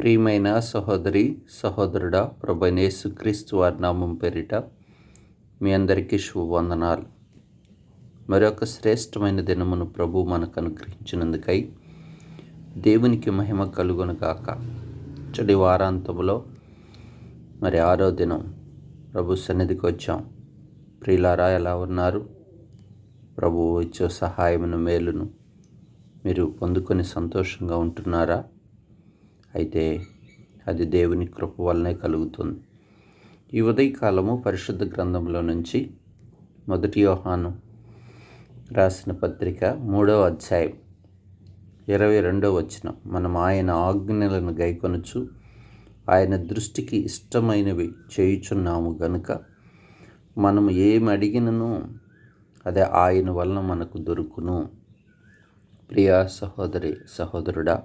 ప్రియమైన సహోదరి సహోదరుడా, ప్రభువైన యేసుక్రీస్తు వారి నామం పేరిట మీ అందరికీ శుభవందనాలు. మరొక శ్రేష్టమైన దినమును ప్రభు మనకు అనుగ్రహించినందుకై దేవునికి మహిమ కలుగును గాక. చెడి వారాంతంలో మరి 6వ దినం ప్రభు సన్నిధికి వచ్చాం. ప్రియులారా, ఎలా ఉన్నారు? ప్రభు ఇచ్చే సహాయమును మేలును మీరు పొందుకొని సంతోషంగా ఉంటున్నారా? అయితే అది దేవుని కృప వల్లనే కలుగుతుంది. ఈ ఉదయకాలము పరిశుద్ధ గ్రంథంలో నుంచి 1 యోహాను రాసిన పత్రిక 3వ అధ్యాయం 22వ వచనం. మనం ఆయన ఆజ్ఞలను గైకొనుచు ఆయన దృష్టికి ఇష్టమైనవి చేయుచున్నాము గనుక మనము ఏమి అడిగినను అదే ఆయన వలన మనకు దొరుకును. ప్రియ సహోదరి సహోదరుడా,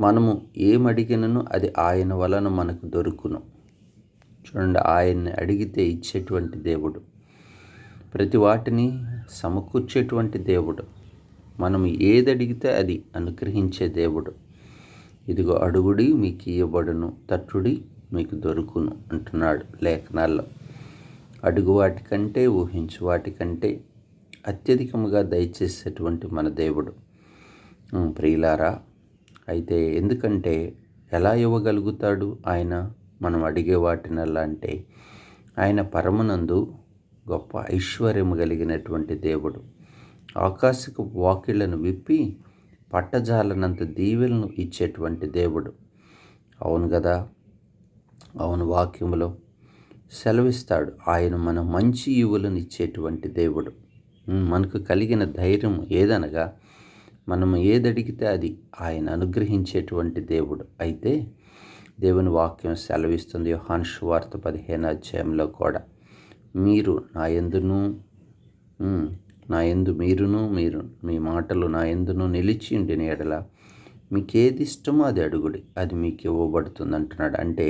మనము ఏమడిగినను అది ఆయన వలన మనకు దొరుకును. చూడండి, ఆయన్ని అడిగితే ఇచ్చేటువంటి దేవుడు, ప్రతి వాటిని సమకూర్చేటువంటి దేవుడు, మనము ఏది అడిగితే అది అనుగ్రహించే దేవుడు. ఇదిగో అడుగుడి మీకు ఇవ్వబడును, తట్టుడి మీకు దొరుకును అంటున్నాడు లేఖనాల్లో. అడుగు వాటికంటే ఊహించు వాటికంటే అత్యధికముగా దయచేసేటువంటి మన దేవుడు. ప్రియులారా, అయితే ఎందుకంటే ఎలా ఇవ్వగలుగుతాడు ఆయన మనం అడిగే వాటినల్లా అంటే? ఆయన పరమనందు గొప్ప ఐశ్వర్యము కలిగినటువంటి దేవుడు. ఆకాశపు వాకిళ్లను విప్పి పట్టజాలనంత దీవెలను ఇచ్చేటువంటి దేవుడు. అవును కదా, అవును, వాక్యములో సెలవిస్తాడు ఆయన మన మంచి ఈవులను ఇచ్చేటువంటి దేవుడు. మనకు కలిగిన ధైర్యం ఏదనగా మనము ఏదడిగితే అది ఆయన అనుగ్రహించేటువంటి దేవుడు. అయితే దేవుని వాక్యం సెలవిస్తుంది యోహాను సువార్త 15వ అధ్యాయంలో కూడా, మీరు నా యందు మీరును మీరు మీ మాటలు నా యందును నిలిచి ఉండిన ఎడల మీకేది ఇష్టమో అది అడుగుడి, అది మీకు ఇవ్వబడుతుంది అంటున్నాడు. అంటే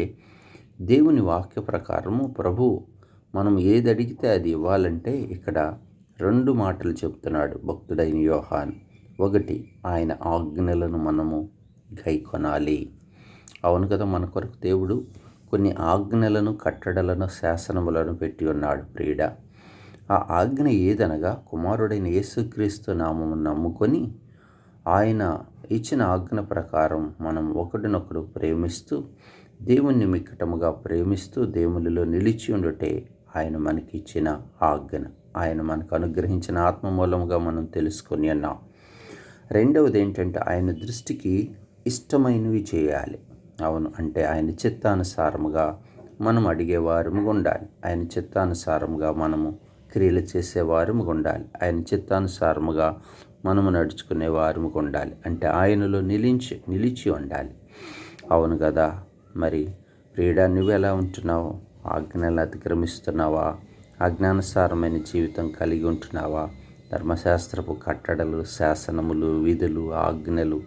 దేవుని వాక్య ప్రకారము ప్రభు మనం ఏది అడిగితే అది ఇవ్వాలంటే ఇక్కడ 2 మాటలు చెప్తున్నాడు భక్తుడైన యోహాను. 1, ఆయన ఆజ్ఞలను మనము గైకొనాలి. అవును కదా, మన కొరకు దేవుడు కొన్ని ఆజ్ఞలను, కట్టడలను, శాసనములను పెట్టి ఉన్నాడు. ప్రియుడా, ఆ ఆజ్ఞ ఏదనగా కుమారుడైన యేసుక్రీస్తు నామమును నమ్ముకొని ఆయన ఇచ్చిన ఆజ్ఞ ప్రకారం మనం ఒకడినొకడు ప్రేమిస్తూ దేవుణ్ణి మిక్కటముగా ప్రేమిస్తూ దేవునిలో నిలిచి ఉండుటే ఆయన మనకిచ్చిన ఆజ్ఞ. ఆయన మనకు అనుగ్రహించిన ఆత్మ మూలముగా మనం తెలుసుకొని ఉన్నాం. 2వది ఏంటంటే ఆయన దృష్టికి ఇష్టమైనవి చేయాలి. అవును, అంటే ఆయన చిత్తానుసారముగా మనం అడిగేవారముగా ఉండాలి. ఆయన చిత్తానుసారముగా మనము క్రియలు చేసేవారముగా ఉండాలి. ఆయన చిత్తానుసారముగా మనము నడుచుకునే వారముగా ఉండాలి. అంటే ఆయనలో నిలిచి ఉండాలి. అవును కదా, మరి ప్రియుడా, నువ్వు ఎలా ఉంటున్నావు? ఆజ్ఞలు అతిక్రమిస్తున్నావా? ఆజ్ఞానుసారమైన జీవితం కలిగి ఉంటున్నావా? ధర్మశాస్త్రపు కట్టడలు, శాసనములు, విధులు, ఆజ్ఞలు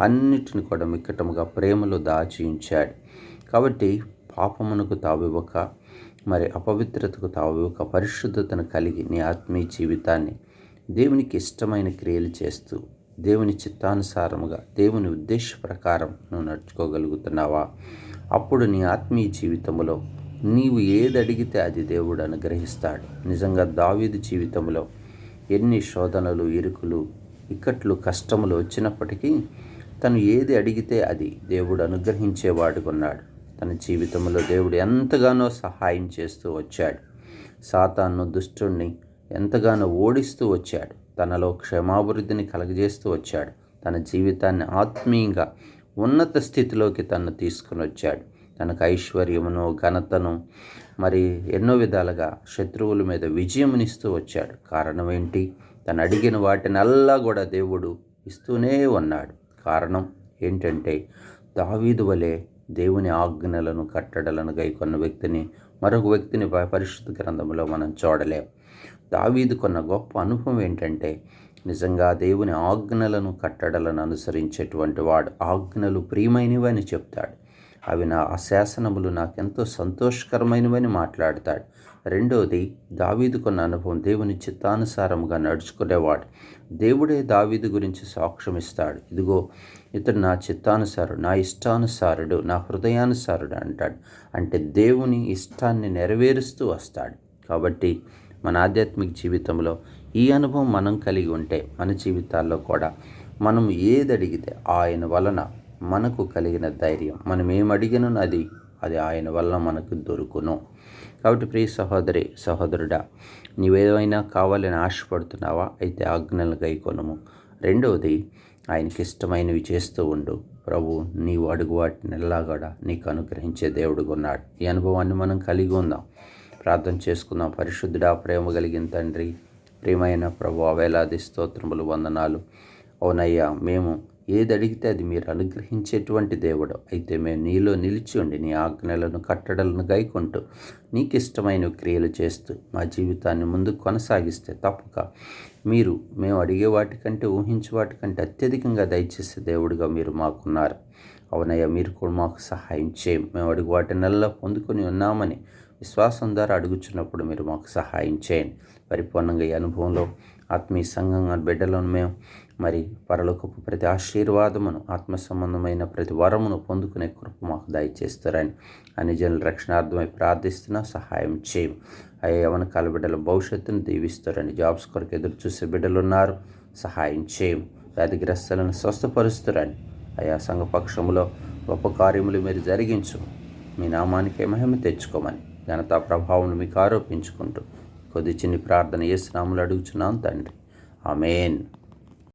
అన్నిటిని కూడా మిక్కటముగా ప్రేమలో దాచి ఉంచాడు. కాబట్టి పాపమునకు తావివ్వక, మరి అపవిత్రతకు తావివ్వక, పరిశుద్ధతను కలిగి నీ ఆత్మీయ జీవితాన్ని దేవునికి ఇష్టమైన క్రియలు చేస్తూ దేవుని చిత్తానుసారముగా దేవుని ఉద్దేశ ప్రకారం నువ్వు నడుచుకోగలుగుతున్నావా? అప్పుడు నీ ఆత్మీయ జీవితంలో నీవు ఏది అడిగితే అది దేవుడు అనుగ్రహిస్తాడు. నిజంగా దావీదు జీవితంలో ఎన్ని శోధనలు, ఇరుకులు, ఇక్కట్లు, కష్టములు వచ్చినప్పటికీ తను ఏది అడిగితే అది దేవుడు అనుగ్రహించేవాడుగా ఉన్నాడు. తన జీవితంలో దేవుడు ఎంతగానో సహాయం చేస్తూ వచ్చాడు. సాతాను, దుష్టుణ్ణి ఎంతగానో ఓడిస్తూ వచ్చాడు. తనలో క్షేమాభివృద్ధిని కలగజేస్తూ వచ్చాడు. తన జీవితాన్ని ఆత్మీయంగా ఉన్నత స్థితిలోకి తను తీసుకుని వచ్చాడు. తనకు ఐశ్వర్యమును, ఘనతను, మరి ఎన్నో విధాలుగా శత్రువుల మీద విజయమునిస్తూ వచ్చాడు. కారణం ఏంటి? తను అడిగిన వాటినల్లా కూడా దేవుడు ఇస్తూనే ఉన్నాడు. కారణం ఏంటంటే దావీదు వలె దేవుని ఆజ్ఞలను, కట్టడలను గైకొన్న వ్యక్తిని మరొక వ్యక్తిని పరిశుద్ధ గ్రంథంలో మనం చూడలేం. దావీదు కొన్న గొప్ప అనుభవం ఏంటంటే నిజంగా దేవుని ఆజ్ఞలను, కట్టడలను అనుసరించేటువంటి వాడు. ఆజ్ఞలు ప్రియమైనవి అని చెప్తాడు. అవి నా శాసనములు నాకెంతో సంతోషకరమైనవని మాట్లాడతాడు. రెండవది దావీదుకున్న అనుభవం, దేవుని చిత్తానుసారముగా నడుచుకునేవాడు. దేవుడే దావీదు గురించి సాక్ష్యం ఇస్తాడు. ఇదిగో ఇతడు నా చిత్తానుసారుడు, నా ఇష్టానుసారుడు, నా హృదయానుసారుడు అంటాడు. అంటే దేవుని ఇష్టాన్ని నెరవేరుస్తూ వస్తాడు. కాబట్టి మన ఆధ్యాత్మిక జీవితంలో ఈ అనుభవం మనం కలిగి ఉంటే మన జీవితాల్లో కూడా మనం ఏది అడిగితే ఆయన వలన మనకు కలిగిన ధైర్యం, మనం ఏమడిగినో అది ఆయన వలన మనకు దొరుకును. కాబట్టి ప్రియ సహోదరి సహోదరుడా, నీవేమైనా కావాలని ఆశపడుతున్నావా? అయితే ఆజ్ఞలను గైకొనుము. రెండవది, ఆయనకి ఇష్టమైనవి చేస్తూ ఉండు. ప్రభు నీవు అడుగు వాటినెల్లా కూడా నీకు అనుగ్రహించే దేవుడుగా ఉన్నాడు. ఈ అనుభవాన్ని మనం కలిగి ఉందాం. ప్రార్థన చేసుకుందాం. పరిశుద్ధుడా, ప్రేమ కలిగిన తండ్రి, ప్రియమైన ప్రభు, వేలాది స్తోత్రములు, వందనాలు. అవునయ్యా, మేము ఏది అడిగితే అది మీరు అనుగ్రహించేటువంటి దేవుడు. అయితే మేము నీలో నిలిచి ఉండి నీ ఆజ్ఞలను కట్టడలను గైకుంటూ నీకు ఇష్టమైన క్రియలు చేస్తూ మా జీవితాన్ని ముందుకు కొనసాగిస్తే తప్పక మీరు మేము అడిగే వాటికంటే ఊహించే వాటికంటే అత్యధికంగా దయచేసే దేవుడిగా మీరు మాకున్నారు. అవునయ్యా, మీరు కూడా మాకు సహాయం చేయం. మేము అడుగు వాటినల్లా పొందుకొని ఉన్నామని విశ్వాసం ద్వారా అడుగుచున్నప్పుడు మీరు మాకు సహాయం చేయండి. పరిపూర్ణంగా ఈ అనుభవంలో ఆత్మీయ సంఘంగా బిడ్డలను మేము మరి పరలోకపు ప్రతి ఆశీర్వాదమును, ఆత్మ సంబంధమైన ప్రతి వరమును పొందుకునే కృప మాకు దయచేస్తారని అన్ని జనుల రక్షణార్థమై ప్రార్థిస్తున్నా. సహాయం చేయం. అయ్యా, యవన కాల బిడ్డల భవిష్యత్తును దీవిస్తారని, జాబ్స్ కొరకు ఎదురు చూసే బిడ్డలు ఉన్నారు, సహాయం చేయం. వ్యాధిగ్రస్తులను స్వస్థపరుస్తారని, అయా సంఘపక్షములో గొప్ప కార్యములు మీరు జరిగించు. మీ నామానికే మహిమ తెచ్చుకోమని ఘనతా ప్రభావం మీకు ఆరోపించుకుంటూ కొద్ది చిన్ని ప్రార్థన యేసు నామములో అడుగుచున్నాం తండ్రి. ఆమేన్.